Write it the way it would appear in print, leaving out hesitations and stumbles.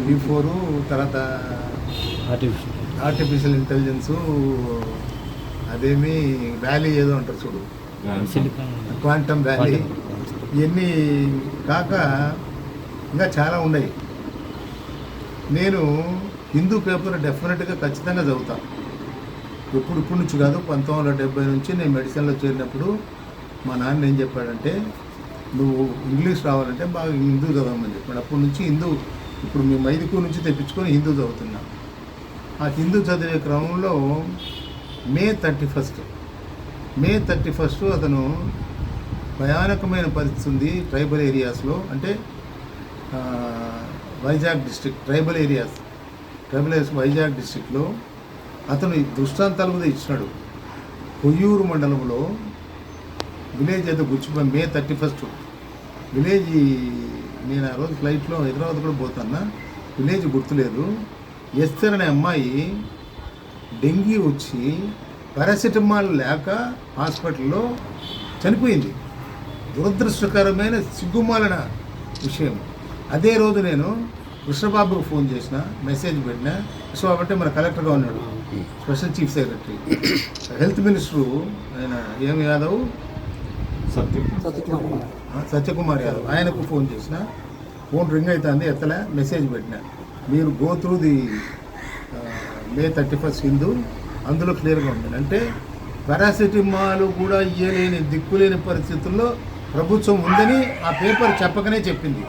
V4 తర్వాత artificial intelligence, అదేమి valley ఏదో అంటారు చూడు, క్వాంటమ్ వ్యాలీ, ఇవన్నీ కాక ఇంకా చాలా ఉన్నాయి. నేను హిందూ పేపర్ డెఫినెట్గా ఖచ్చితంగా చదువుతాను. ఇప్పుడు నుంచి కాదు, 1970 నుంచి నేను మెడిసిన్లో చేరినప్పుడు మా నాన్న ఏం చెప్పాడంటే, నువ్వు ఇంగ్లీష్ రావాలంటే బాగా హిందూ చదవమని చెప్పాడు. అప్పటి నుంచి హిందూ, ఇప్పుడు మేము మైదుకూరు నుంచి తెప్పించుకొని హిందూ చదువుతున్నాం. ఆ హిందూ చదివే క్రమంలో మే 31 అతను భయానకమైన పరిస్థితి ఉంది ట్రైబల్ ఏరియాస్లో, అంటే Vizag district tribal areas Vizag డిస్ట్రిక్ట్లో అతను దృష్టాంతాల మీద ఇచ్చినాడు. కొయ్యూరు మండలంలో విలేజ్ ఏదో గుర్చిపోయి మే 31 విలేజ్, నేను ఆ రోజు ఫ్లైట్లో హైదరాబాద్ కూడా పోతున్నా, విలేజ్ గుర్తులేదు. ఎస్తర్ అనే అమ్మాయి డెంగీ వచ్చి పారాసిటమాల్ లేక హాస్పిటల్లో చనిపోయింది. దురదృష్టకరమైన సిగ్గుమాలిన విషయం. అదే రోజు నేను కృష్ణబాబుకు ఫోన్ చేసిన, మెసేజ్ పెట్టిన. కృష్ణబాబు అంటే మన కలెక్టర్గా ఉన్నాడు, special chief secretary. Health minister ఆయన ఏం యాదవ్, సత్యకుమార్ యాదవ్, ఆయనకు ఫోన్ చేసిన. ఫోన్ రింగ్ అవుతుంది, ఎత్తలే. మెసేజ్ పెట్టిన, మీరు గో త్రూ ది మే 31 హిందూ, అందులో క్లియర్గా ఉంది. అంటే పారాసిటమాల్ కూడా ఇయ్యలేని దిక్కులేని పరిస్థితుల్లో ప్రభుత్వం ఉందని ఆ పేపర్ చెప్పకనే చెప్పింది.